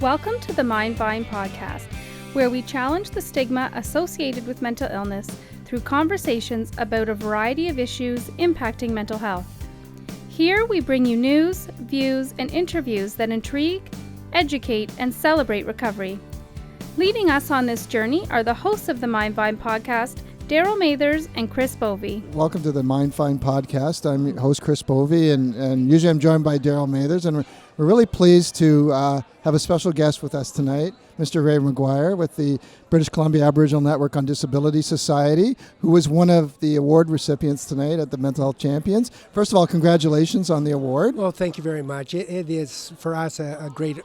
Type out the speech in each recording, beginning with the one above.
Welcome to the Mind Vine podcast, where we challenge the stigma associated with mental illness through conversations about a variety of issues impacting mental health. Here we bring you news, views, and interviews that intrigue, educate, and celebrate recovery. Leading us on this journey are the hosts of the Mind Vine podcast, Daryl Mathers and Chris Bovie. Welcome to the Mind Vine podcast. I'm host Chris Bovie, and usually I'm joined by Daryl Mathers, and we're really pleased to have a special guest with us tonight, Mr. Ray McGuire with the British Columbia Aboriginal Network on Disability Society, who was one of the award recipients tonight at the Mental Health Champions. First of all, congratulations on the award. Well, thank you very much. It is, for us, a great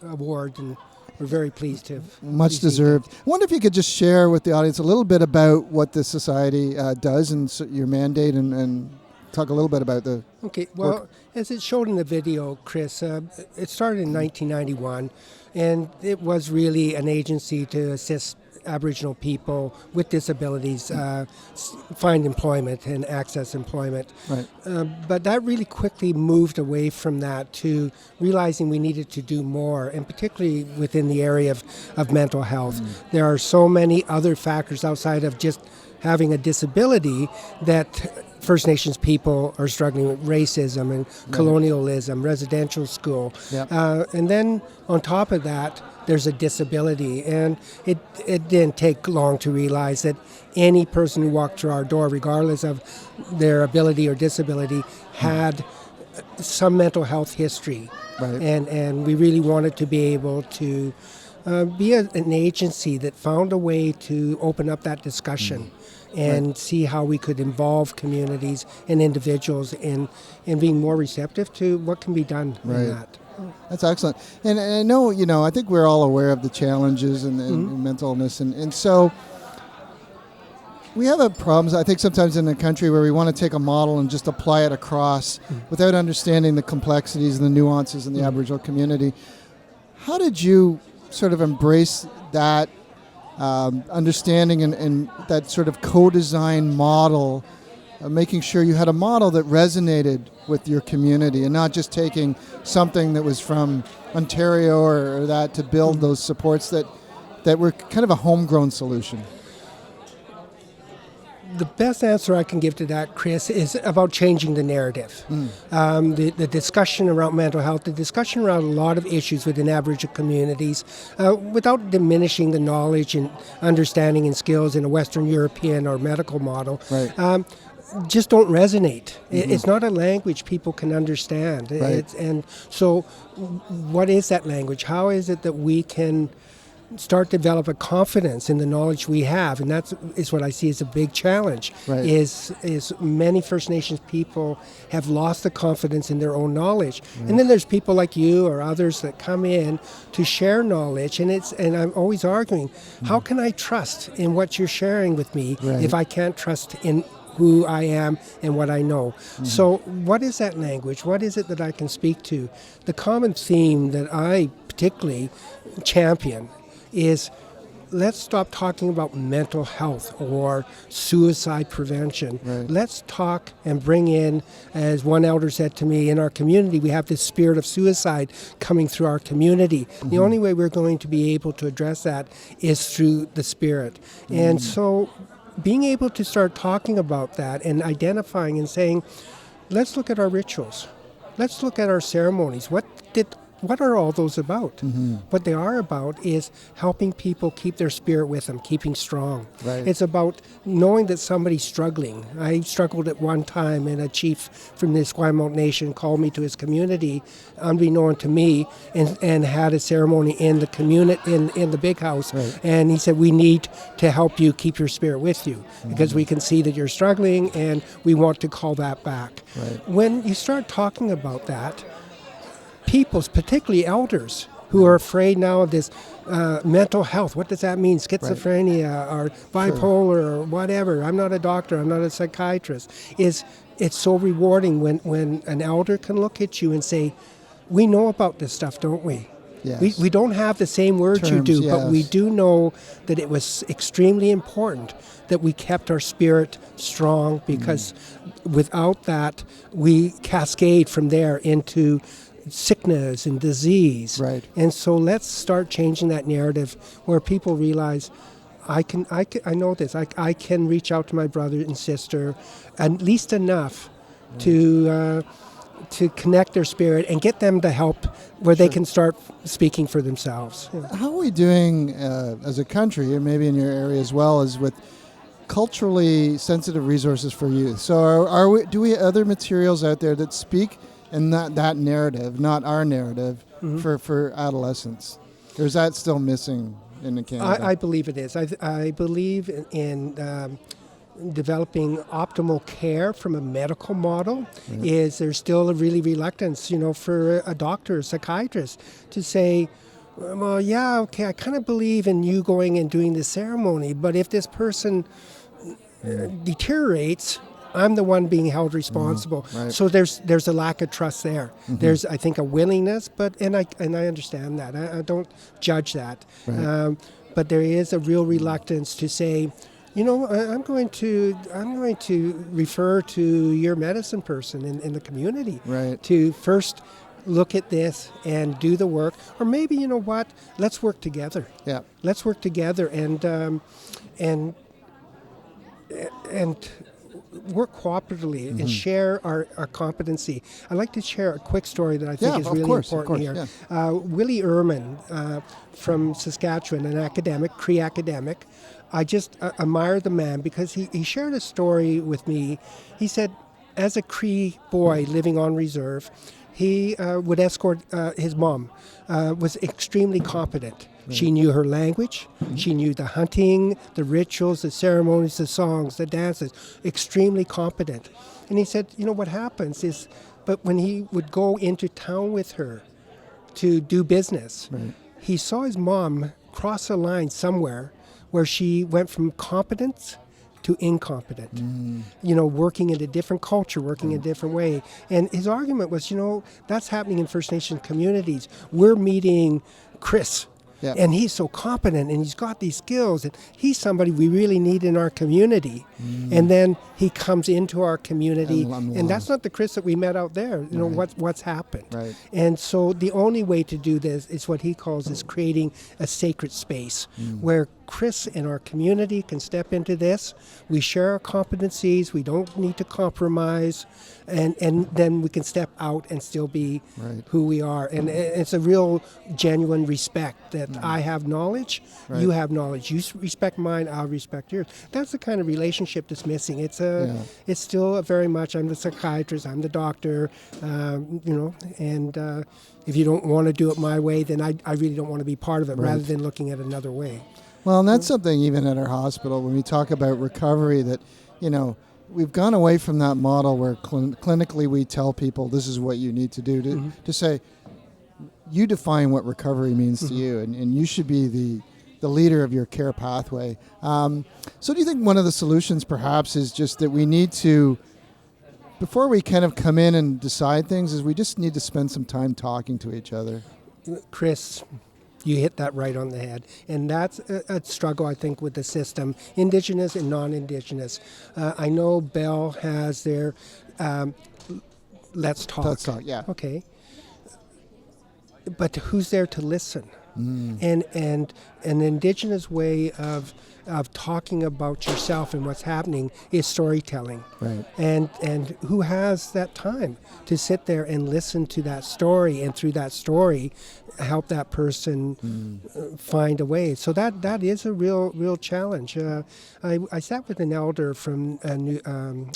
award, and we're very pleased to have much deserved. I wonder if you could just share with the audience a little bit about what the society does and your mandate, and talk a little bit about the work. As it showed in the video, Chris, it started in 1991, and it was really an agency to assist Aboriginal people with disabilities find employment and access employment. Right. But that really quickly moved away from that to realizing we needed to do more, and particularly within the area of mental health. There are so many other factors outside of just having a disability that First Nations people are struggling with: racism and colonialism, residential school. Yep. And then on top of that, there's a disability. And it didn't take long to realize that any person who walked through our door, regardless of their ability or disability, had some mental health history. Right. And we really wanted to be able to be an agency that found a way to open up that discussion and see how we could involve communities and individuals in being more receptive to what can be done in that. That's excellent. And I know, I think we're all aware of the challenges and mental illness. And so we have problems, I think, sometimes in the country where we want to take a model and just apply it across without understanding the complexities and the nuances in the Aboriginal community. How did you sort of embrace that understanding and that sort of co-design model, making sure you had a model that resonated with your community and not just taking something that was from Ontario or that to build those supports that were kind of a homegrown solution? The best answer I can give to that, Chris, is about changing the narrative. The discussion around mental health, the discussion around a lot of issues within Aboriginal communities, without diminishing the knowledge and understanding and skills in a Western European or medical model, just don't resonate. It's not a language people can understand. Right. And so what is that language? How is it that we can start to develop a confidence in the knowledge we have? And that is what I see as a big challenge. Right. Is many First Nations people have lost the confidence in their own knowledge. And then there's people like you or others that come in to share knowledge, and I'm always arguing, how can I trust in what you're sharing with me if I can't trust in who I am and what I know? So what is that language? What is it that I can speak to? The common theme that I particularly champion is, let's stop talking about mental health or suicide prevention. Let's talk and bring in, as one elder said to me, in our community we have this spirit of suicide coming through our community. The only way we're going to be able to address that is through the spirit. And so being able to start talking about that and identifying and saying, let's look at our rituals. Let's look at our ceremonies. What are all those about? What they are about is helping people keep their spirit with them, keeping strong. Right. It's about knowing that somebody's struggling. I struggled at one time, and a chief from the Esquimalt Nation called me to his community, unbeknown to me, and had a ceremony in the community, in the big house. And he said, we need to help you keep your spirit with you because we can see that you're struggling, and we want to call that back. When you start talking about that, people, particularly elders, who are afraid now of this mental health. What does that mean? Schizophrenia or bipolar or whatever. I'm not a doctor. I'm not a psychiatrist. It's so rewarding when an elder can look at you and say, we know about this stuff, don't we? Yes. We don't have the same words Terms, you do, but we yes. do know that it was extremely important that we kept our spirit strong, because without that, we cascade from there into sickness and disease. Right. And so let's start changing that narrative where people realize I know this. I can reach out to my brother and sister at least enough to connect their spirit and get them the help where they can start speaking for themselves. Yeah. How are we doing as a country, and maybe in your area as well, as with culturally sensitive resources for youth? So do we have other materials out there that speak in that narrative, not our narrative, for adolescents? Or is that still missing in Canada? I believe it is. I believe in developing optimal care from a medical model. Is there's still a really reluctance, for a doctor, a psychiatrist, to say, well, yeah, okay, I kind of believe in you going and doing the ceremony, but if this person deteriorates, I'm the one being held responsible. Right. So there's a lack of trust there. There's, I think, a willingness, and I understand that. I don't judge that. Right. But there is a real reluctance to say, I'm going to refer to your medicine person in the community to first look at this and do the work, or maybe let's work together. Yeah, let's work together and work cooperatively and share our competency. I'd like to share a quick story that I think is really important here. Yeah. Willie Ehrman from Saskatchewan, an academic, Cree academic. I just admire the man because he shared a story with me. He said, as a Cree boy living on reserve, he would escort his mom, was extremely competent. She knew her language. She knew the hunting, the rituals, the ceremonies, the songs, the dances. Extremely competent. And he said, what happens is, but when he would go into town with her to do business, he saw his mom cross a line somewhere where she went from competence to incompetent, working in a different culture, working in a different way. And his argument was, that's happening in First Nation communities. We're meeting Chris, and he's so competent, and he's got these skills, and he's somebody we really need in our community. And then he comes into our community, and that's not the Chris that we met out there. What's happened. Right. And so the only way to do this is what he calls is creating a sacred space where Chris and our community can step into this. We share our competencies. We don't need to compromise. And then we can step out and still be who we are. And it's a real genuine respect that I have knowledge, you have knowledge. You respect mine, I'll respect yours. That's the kind of relationship that's missing. It's still very much, I'm the psychiatrist, I'm the doctor, and if you don't want to do it my way, then I really don't want to be part of it, rather than looking at another way. Well, and that's something even at our hospital, when we talk about recovery, that, we've gone away from that model where clinically we tell people this is what you need to do, to say, you define what recovery means to you, and you should be the leader of your care pathway. So do you think one of the solutions perhaps is just that we need to, before we kind of come in and decide things, is we just need to spend some time talking to each other? Chris, you hit that right on the head. And that's a struggle, I think, with the system, Indigenous and non-Indigenous. I know Bell has their Let's Talk. Let's Talk, yeah. Okay. But who's there to listen? And an Indigenous way of talking about yourself and what's happening is storytelling. Right. And who has that time to sit there and listen to that story, and through that story help that person find a way. So that is a real challenge. I sat with an elder from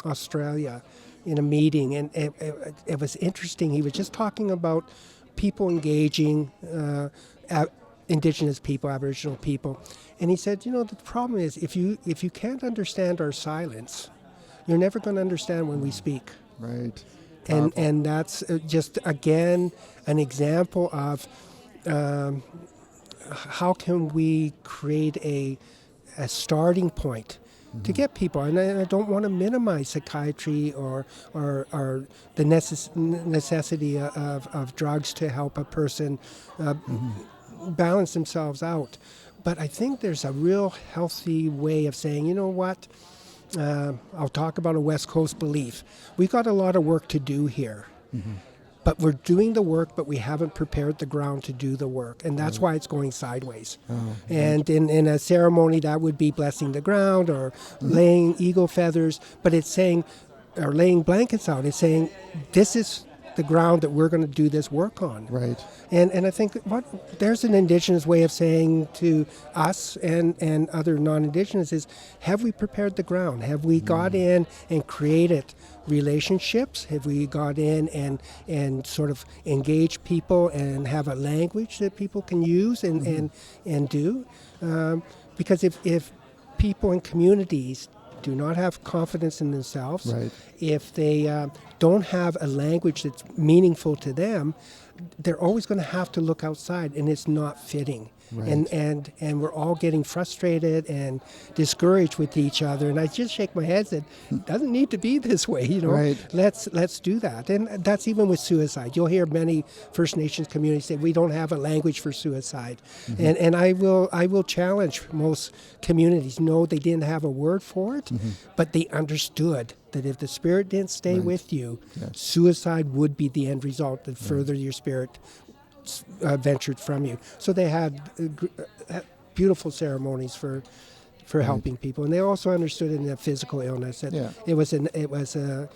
Australia in a meeting, and it was interesting. He was just talking about people engaging Indigenous people, Aboriginal people. And he said, the problem is if you can't understand our silence, you're never going to understand when we speak. Right. And that's just, again, an example of how can we create a starting point to get people. And I don't want to minimize psychiatry or the necessity of drugs to help a person balance themselves out. But I think there's a real healthy way of saying, you know what, I'll talk about a West Coast belief. We've got a lot of work to do here. but we're doing the work, but we haven't prepared the ground to do the work. And that's why it's going sideways. And in a ceremony, that would be blessing the ground or laying eagle feathers. But it's saying, or laying blankets out, it's saying, this is the ground that we're going to do this work on. Right. And I think there's an Indigenous way of saying to us and other non-Indigenous is, have we prepared the ground? Have we got in and created relationships? Have we got in and sort of engaged people and have a language that people can use and do? Because if people in communities do not have confidence in themselves, Right. if they don't have a language that's meaningful to them, they're always going to have to look outside, and it's not fitting. Right. And we're all getting frustrated and discouraged with each other. And I just shake my head and said, it doesn't need to be this way, you know. Right. Let's do that. And that's even with suicide. You'll hear many First Nations communities say we don't have a language for suicide. And I will challenge most communities. No, they didn't have a word for it, but they understood that if the spirit didn't stay with you, suicide would be the end result, that further your spirit ventured from you. So they had beautiful ceremonies for helping people, and they also understood in the physical illness that it was an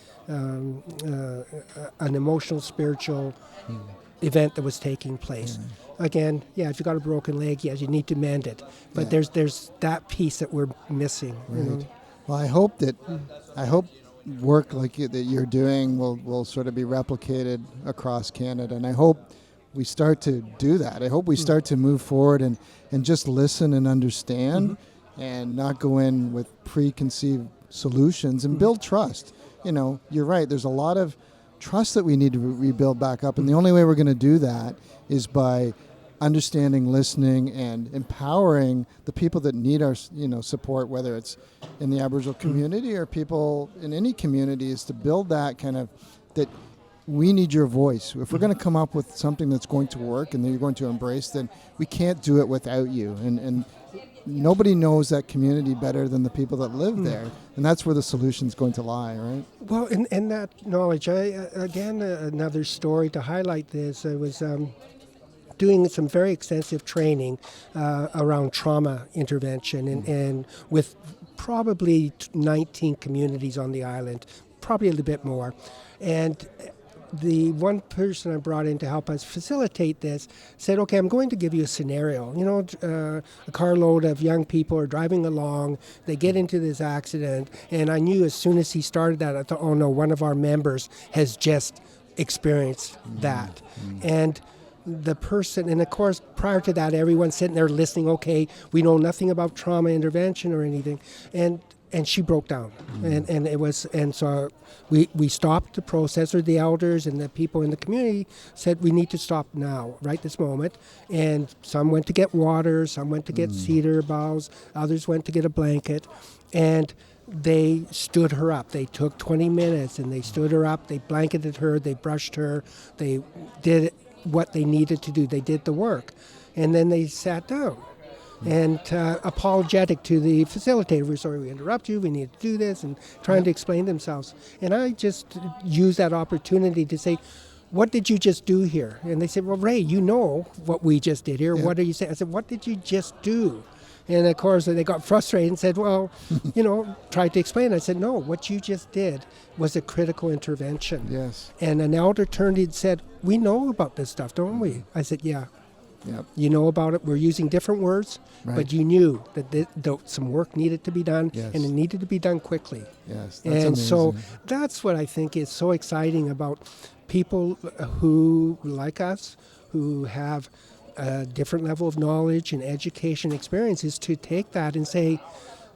emotional, spiritual event that was taking place. Again, if you got a broken leg, yes, you need to mend it, but there's that piece that we're missing. You know? Well, I hope work like that you're doing will sort of be replicated across Canada, and I hope we start to do that. I hope we start to move forward and just listen and understand and not go in with preconceived solutions and build trust. You know, you're right. There's a lot of trust that we need to rebuild back up. And the only way we're going to do that is by understanding, listening, and empowering the people that need our support, whether it's in the Aboriginal community or people in any community, is to build that kind of that we need your voice. If we're going to come up with something that's going to work and that you're going to embrace, then we can't do it without you. And nobody knows that community better than the people that live there. And that's where the solution's going to lie, right? Well, in that knowledge, another story to highlight this, I was doing some very extensive training around trauma intervention and with probably 19 communities on the island, probably a little bit more. And the one person I brought in to help us facilitate this said, okay, I'm going to give you a scenario. You know, a carload of young people are driving along, they get into this accident, and I knew as soon as he started that, I thought, oh no, one of our members has just experienced that. And the person, and of course, prior to that, everyone's sitting there listening, okay, we know nothing about trauma intervention or anything. And she broke down, and so we stopped the process, or the elders and the people in the community said we need to stop now, right this moment. And some went to get water, some went to get cedar boughs, others went to get a blanket, and they stood her up. They took 20 minutes and they stood her up. They blanketed her, they brushed her, they did what they needed to do. They did the work, and then they sat down. And apologetic to the facilitator. We're sorry we interrupt you, we need to do this, and trying to explain themselves. And I just used that opportunity to say, what did you just do here? And they said, well, Ray, you know what we just did here. What are you saying? I said, what did you just do? And of course, they got frustrated and said, well, tried to explain. I said, no, what you just did was a critical intervention. Yes. And an elder turned and said, we know about this stuff, don't we? I said, yeah. Yep. You know about it. We're using different words, but you knew that some work needed to be done, and it needed to be done quickly. Yes, that's and amazing. So that's what I think is so exciting about people who, like us, who have a different level of knowledge and education experience, is to take that and say,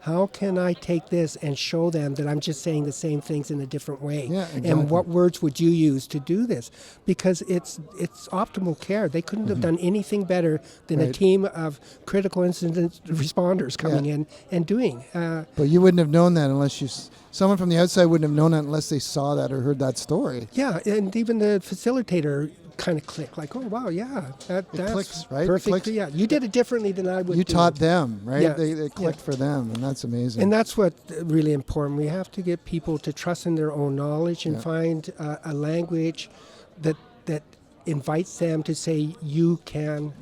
how can I take this and show them that I'm just saying the same things in a different way? Yeah, exactly. And what words would you use to do this? Because it's optimal care. They couldn't have done anything better than a team of critical incident responders coming in and doing. But you wouldn't have known that unless someone from the outside wouldn't have known that unless they saw that or heard that story. Yeah, and even the facilitator kind of click, like, oh wow, that's clicks, right? Perfect. Clicks. Yeah, you did it differently than I would. You taught them, right? Yeah. They clicked for them, and that's amazing. And that's what's really important. We have to get people to trust in their own knowledge and find a language that that invites them to say, you can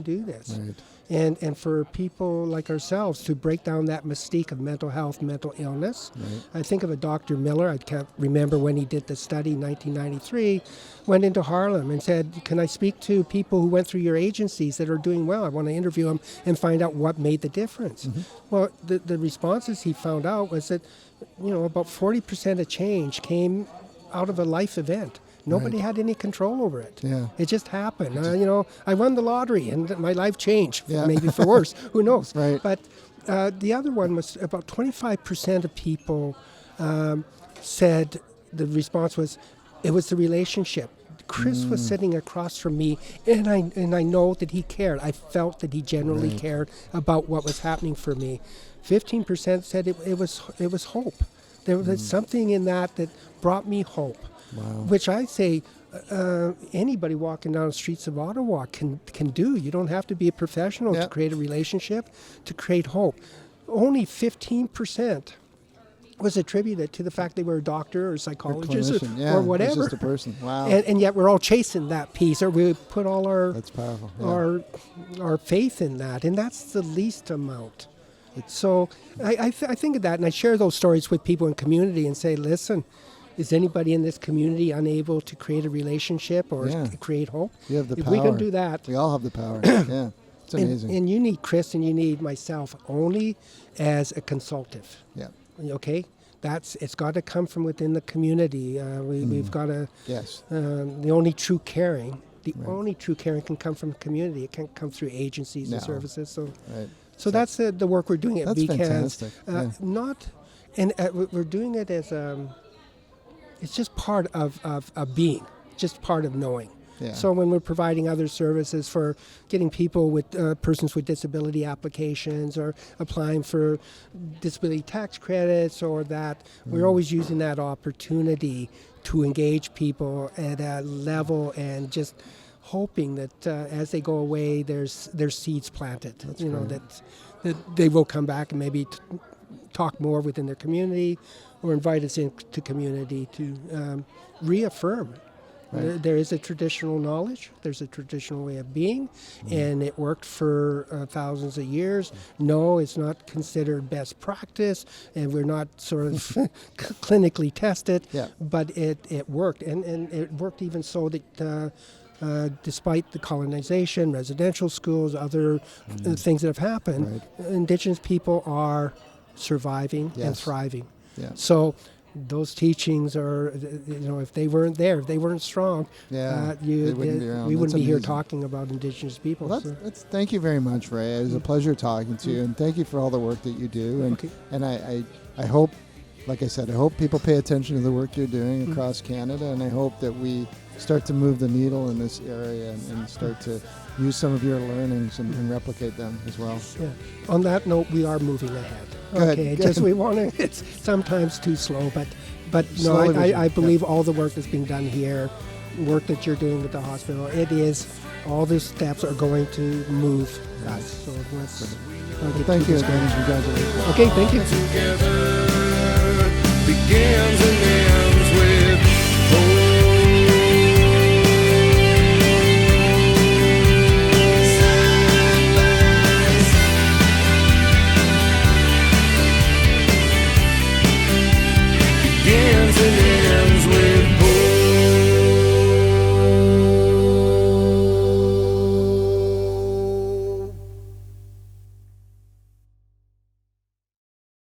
do this. Right. And for people like ourselves to break down that mystique of mental health, mental illness. Right. I think of a Dr. Miller, I can't remember when he did the study, 1993, went into Harlem and said, can I speak to people who went through your agencies that are doing well? I want to interview them and find out what made the difference. Mm-hmm. Well, the responses he found out was that, about 40% of change came out of a life event. Nobody had any control over it. Yeah. It just happened. I won the lottery and my life changed, Yeah. maybe for worse. Who knows? Right. But the other one was about 25% of people said the response was, it was the relationship. Chris was sitting across from me, and I know that he cared. I felt that he genuinely cared about what was happening for me. 15% said it was hope. There was something in that brought me hope. Wow. Which I say anybody walking down the streets of Ottawa can do. You don't have to be a professional to create a relationship, to create hope. Only 15% was attributed to the fact they were a doctor or psychologist or whatever. Just a person. Wow. And yet we're all chasing that piece, or we put all our That's powerful. Yeah. our faith in that, and that's the least amount. So I think of that, and I share those stories with people in community and say, listen, is anybody in this community unable to create a relationship or create hope? You have the if power. we can do that. We all have the power. Yeah, it's amazing. And you need Chris and you need myself only as a consultative. Yeah. Okay? It's got to come from within the community. We've got to. Yes. The only true caring can come from the community. It can't come through agencies and services. So that's the work we're doing at That's BCANS. Fantastic. We're doing it as it's just part of being, just part of knowing. Yeah. So when we're providing other services for getting people with persons with disability applications or applying for disability tax credits or that, we're always using that opportunity to engage people at a level and just hoping that as they go away, there's seeds planted. That's that they will come back and maybe talk more within their community or invite us into community to reaffirm. Right. There is a traditional knowledge, there's a traditional way of being, and it worked for thousands of years. No, it's not considered best practice, and we're not sort of clinically tested, but it worked. And it worked even so that despite the colonization, residential schools, other things that have happened, Indigenous people are surviving and thriving. Yeah. So those teachings are, if they weren't there, if they weren't strong, we wouldn't be here talking about Indigenous people. Well, thank you very much, Ray. It was a pleasure talking to you, and thank you for all the work that you do. And I hope, like I said, I hope people pay attention to the work you're doing across Canada, and I hope that we start to move the needle in this area and start to use some of your learnings and replicate them as well. Yeah. On that note, we are moving ahead. Good. Just we want to. It's sometimes too slow, but no, I believe all the work that's being done here, work that you're doing with the hospital, it is all the steps are going to move us. So let's. Thank you again. Congratulations. Okay, thank you. Together begins and ends.